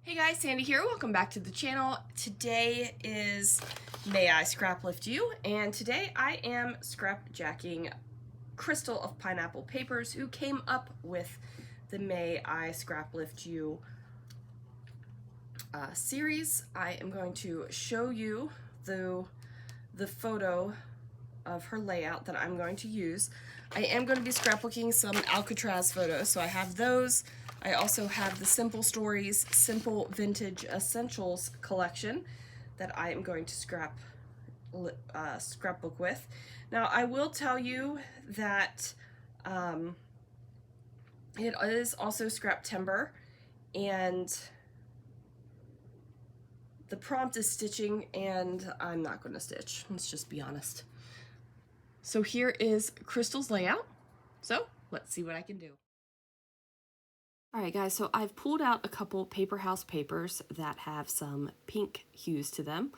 Hey guys, Sandy here. Welcome back to the channel. Today is May I Scraplift You, and today I am scrapjacking Crystal of Pineapple Papers, who came up with the May I Scraplift You series. I am going to show you the photo of her layout that I'm going to use. I am going to be scrapbooking some Alcatraz photos, so I have those. I also have the Simple Stories Simple Vintage Essentials collection that I am going to scrapbook with. Now, I will tell you that it is also Scraptember, and the prompt is stitching, and I'm not going to stitch. Let's just be honest. So here is Crystal's layout. So let's see what I can do. Alright guys, so I've pulled out a couple Paper House papers that have some pink hues to them.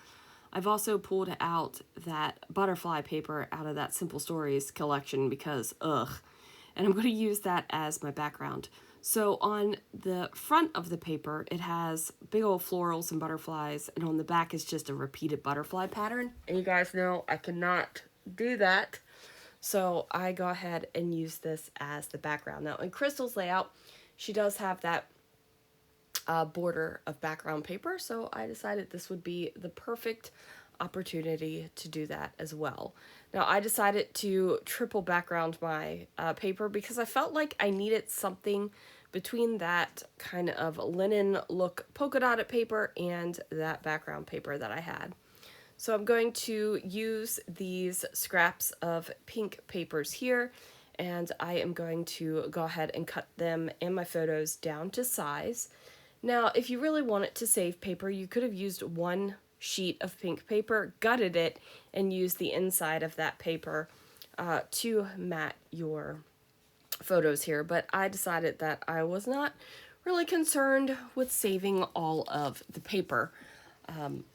I've also pulled out that butterfly paper out of that Simple Stories collection because ugh. And I'm going to use that as my background. So on the front of the paper, it has big old florals and butterflies, and on the back is just a repeated butterfly pattern. And you guys know I cannot do that. So I go ahead and use this as the background. Now in Crystal's layout, she does have that border of background paper, so I decided this would be the perfect opportunity to do that as well. Now I decided to triple background my paper because I felt like I needed something between that kind of linen look polka dotted paper and that background paper that I had. So I'm going to use these scraps of pink papers here, and I am going to go ahead and cut them and my photos down to size. Now, if you really wanted to save paper, you could have used one sheet of pink paper, gutted it, and used the inside of that paper to mat your photos here. But I decided that I was not really concerned with saving all of the paper.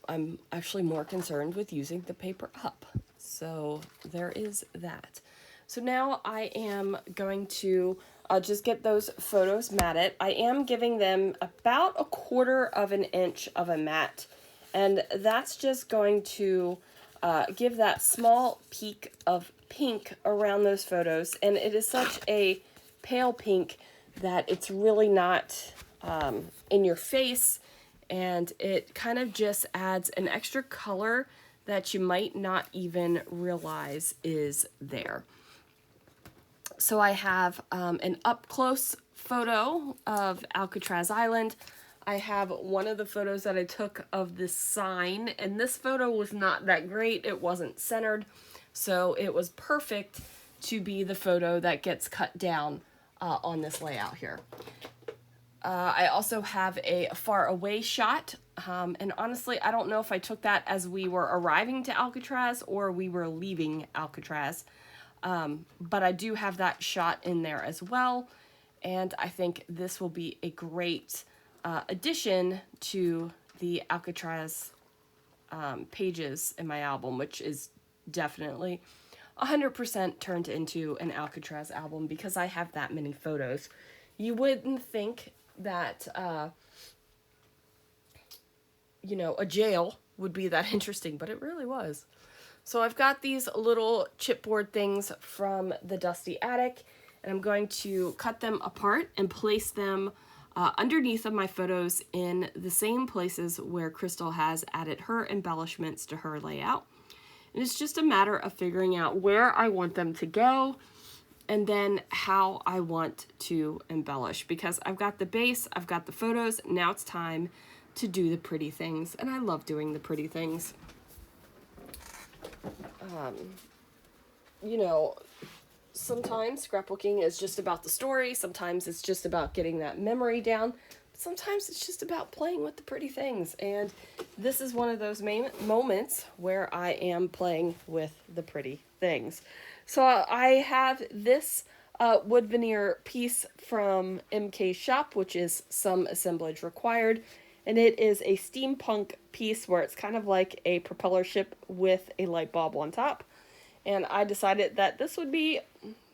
I'm actually more concerned with using the paper up. So there is that. So now I am going to just get those photos matted. I am giving them about 1/4 of an inch of a mat, and that's just going to give that small peak of pink around those photos. And it is such a pale pink that it's really not in your face, and it kind of just adds an extra color that you might not even realize is there. So I have an up-close photo of Alcatraz Island. I have one of the photos that I took of this sign, and this photo was not that great. It wasn't centered, so it was perfect to be the photo that gets cut down on this layout here. I also have a far away shot, and honestly, I don't know if I took that as we were arriving to Alcatraz or we were leaving Alcatraz. But I do have that shot in there as well, and I think this will be a great addition to the Alcatraz pages in my album, which is definitely 100% turned into an Alcatraz album because I have that many photos. You wouldn't think that, you know, a jail would be that interesting, but it really was. So I've got these little chipboard things from the dusty attic, and I'm going to cut them apart and place them underneath of my photos in the same places where Crystal has added her embellishments to her layout. And it's just a matter of figuring out where I want them to go and then how I want to embellish, because I've got the base, I've got the photos, now it's time to do the pretty things, and I love doing the pretty things. You know, sometimes scrapbooking is just about the story, sometimes it's just about getting that memory down, but sometimes it's just about playing with the pretty things, and this is one of those moments where I am playing with the pretty things. So I have this wood veneer piece from MK Shop, which is some assemblage required, and it is a steampunk piece where it's kind of like a propeller ship with a light bulb on top. And I decided that this would be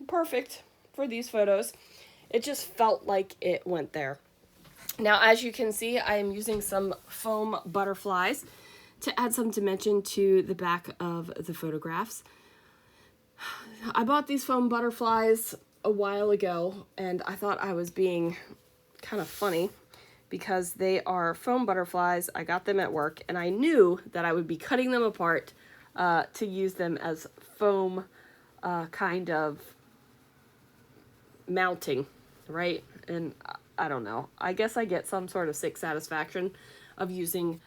perfect for these photos. It just felt like it went there. Now, as you can see, I am using some foam butterflies to add some dimension to the back of the photographs. I bought these foam butterflies a while ago, and I thought I was being kind of funny because they are foam butterflies. I got them at work, and I knew that I would be cutting them apart to use them as foam kind of mounting, right? And I don't know. I guess I get some sort of sick satisfaction of using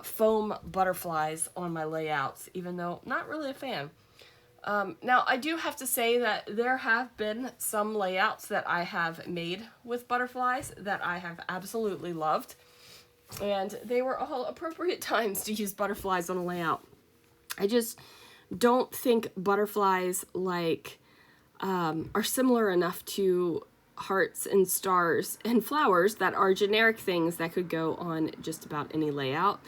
foam butterflies on my layouts, even though not really a fan. Now, I do have to say that there have been some layouts that I have made with butterflies that I have absolutely loved, and they were all appropriate times to use butterflies on a layout. I just don't think butterflies are similar enough to hearts and stars and flowers that are generic things that could go on just about any layout.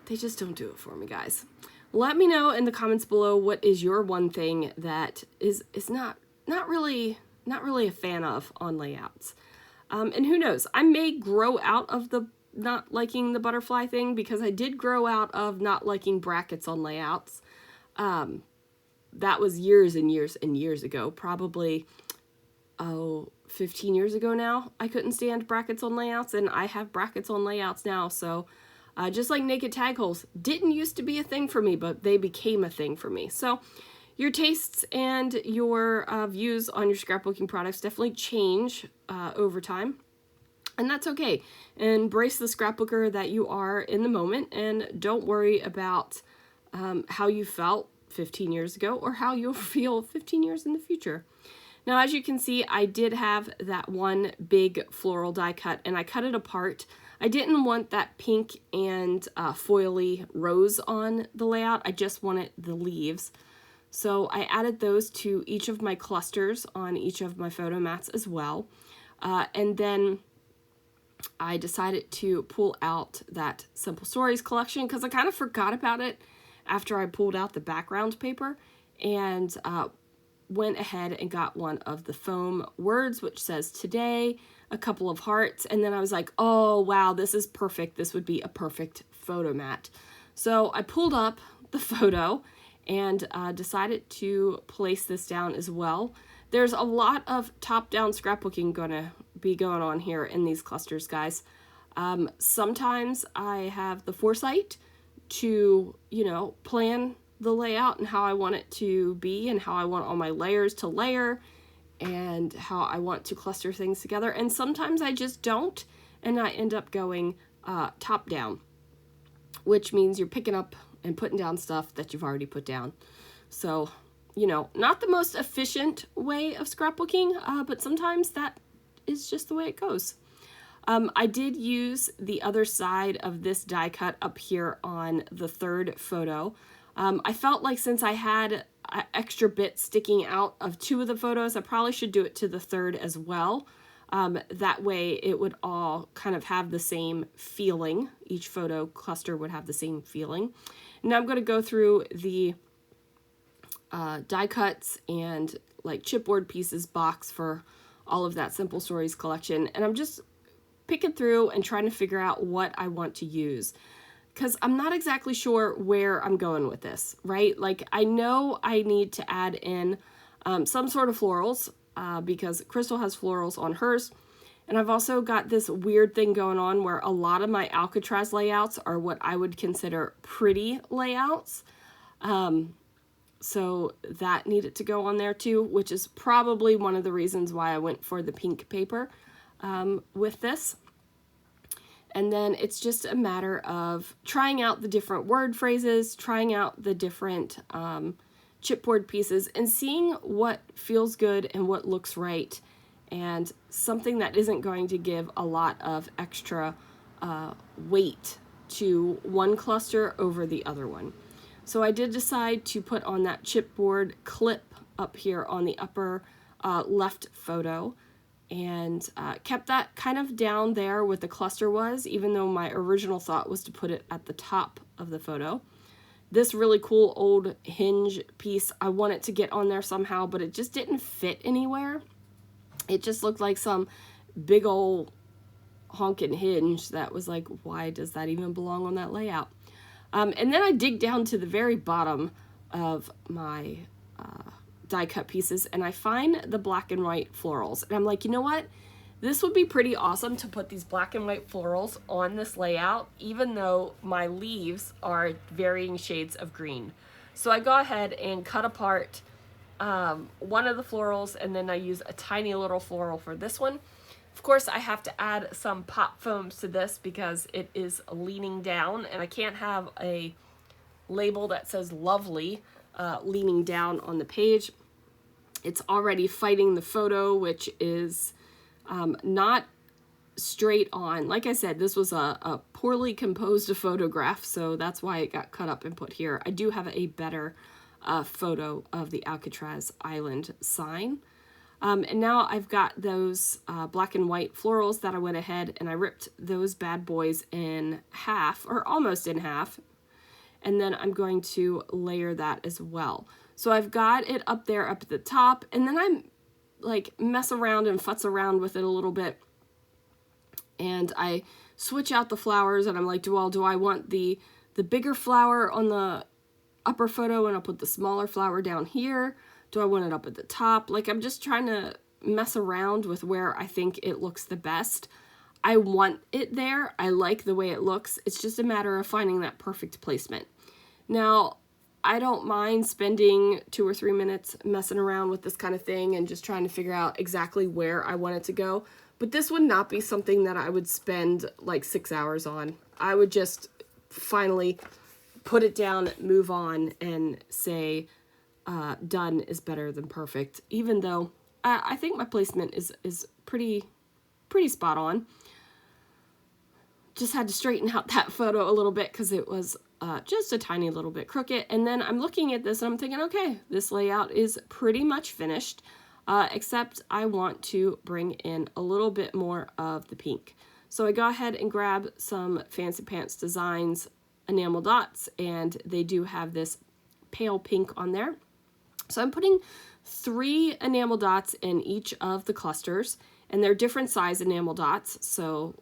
They just don't do it for me, guys. Let me know in the comments below what is your one thing that is not really a fan of on layouts. And who knows, I may grow out of the not liking the butterfly thing, because I did grow out of not liking brackets on layouts. That was years and years and years ago, probably 15 years ago now. I couldn't stand brackets on layouts, and I have brackets on layouts now. So just like naked tag holes didn't used to be a thing for me, but they became a thing for me. So your tastes and your views on your scrapbooking products definitely change over time. And that's okay. Embrace the scrapbooker that you are in the moment, and don't worry about how you felt 15 years ago or how you'll feel 15 years in the future. Now, as you can see, I did have that one big floral die cut, and I cut it apart. I didn't want that pink and foily rose on the layout. I just wanted the leaves. So I added those to each of my clusters on each of my photo mats as well. And then I decided to pull out that Simple Stories collection because I kind of forgot about it after I pulled out the background paper, and went ahead and got one of the foam words, which says today, a couple of hearts, and then I was like, oh wow, this is perfect. This would be a perfect photo mat. So I pulled up the photo and decided to place this down as well. There's a lot of top-down scrapbooking gonna be going on here in these clusters, guys. Sometimes I have the foresight to, plan the layout and how I want it to be and how I want all my layers to layer and how I want to cluster things together. And sometimes I just don't, and I end up going top down, which means you're picking up and putting down stuff that you've already put down. So, not the most efficient way of scrapbooking, but sometimes that is just the way it goes. I did use the other side of this die cut up here on the third photo. I felt like since I had extra bits sticking out of two of the photos, I probably should do it to the third as well. That way it would all kind of have the same feeling. Each photo cluster would have the same feeling. Now I'm going to go through the die cuts and like chipboard pieces box for all of that Simple Stories collection, and I'm just picking through and trying to figure out what I want to use, because I'm not exactly sure where I'm going with this, right? Like, I know I need to add in some sort of florals because Crystal has florals on hers, and I've also got this weird thing going on where a lot of my Alcatraz layouts are what I would consider pretty layouts. So that needed to go on there too, which is probably one of the reasons why I went for the pink paper with this. And then it's just a matter of trying out the different word phrases, trying out the different chipboard pieces, and seeing what feels good and what looks right, and something that isn't going to give a lot of extra weight to one cluster over the other one. So I did decide to put on that chipboard clip up here on the upper left photo, and kept that kind of down there where the cluster was, even though my original thought was to put it at the top of the photo. This really cool old hinge piece, I wanted to get on there somehow, but it just didn't fit anywhere. It just looked like some big old honkin' hinge that was like, why does that even belong on that layout? And then I dig down to the very bottom of my die cut pieces and I find the black and white florals. And I'm like, you know what? This would be pretty awesome to put these black and white florals on this layout, even though my leaves are varying shades of green. So I go ahead and cut apart one of the florals, and then I use a tiny little floral for this one. Of course, I have to add some pop foams to this because it is leaning down, and I can't have a label that says lovely leaning down on the page. It's already fighting the photo, which is not straight on. Like I said, this was a poorly composed photograph, so that's why it got cut up and put here. I do have a better photo of the Alcatraz Island sign. And now I've got those black and white florals that I went ahead and I ripped those bad boys in half, or almost in half. And then I'm going to layer that as well. So I've got it up there up at the top, and then I'm like mess around and futz around with it a little bit. And I switch out the flowers, and I'm like, do I want the bigger flower on the upper photo and I'll put the smaller flower down here? Do I want it up at the top? Like, I'm just trying to mess around with where I think it looks the best. I want it there. I like the way it looks. It's just a matter of finding that perfect placement. Now, I don't mind spending 2 or 3 minutes messing around with this kind of thing and just trying to figure out exactly where I want it to go. But this would not be something that I would spend like 6 hours on. I would just finally put it down, move on, and say done is better than perfect, even though I think my placement is pretty spot on. Just had to straighten out that photo a little bit because it was just a tiny little bit crooked. And then I'm looking at this and I'm thinking, okay, this layout is pretty much finished, except I want to bring in a little bit more of the pink. So I go ahead and grab some Fancy Pants Designs enamel dots, and they do have this pale pink on there. So I'm putting 3 enamel dots in each of the clusters, and they're different size enamel dots, so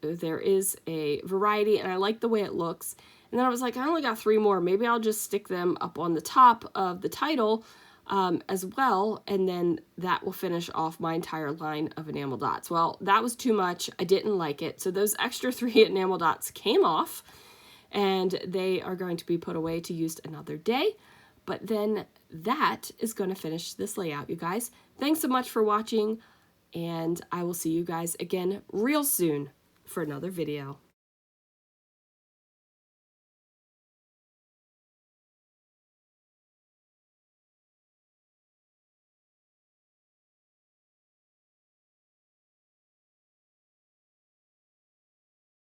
there is a variety, and I like the way it looks. And then I was like, I only got 3 more. Maybe I'll just stick them up on the top of the title as well, and then that will finish off my entire line of enamel dots. Well, that was too much. I didn't like it. So those extra 3 enamel dots came off, and they are going to be put away to use another day. But then that is going to finish this layout, you guys. Thanks so much for watching, and I will see you guys again real soon for another video.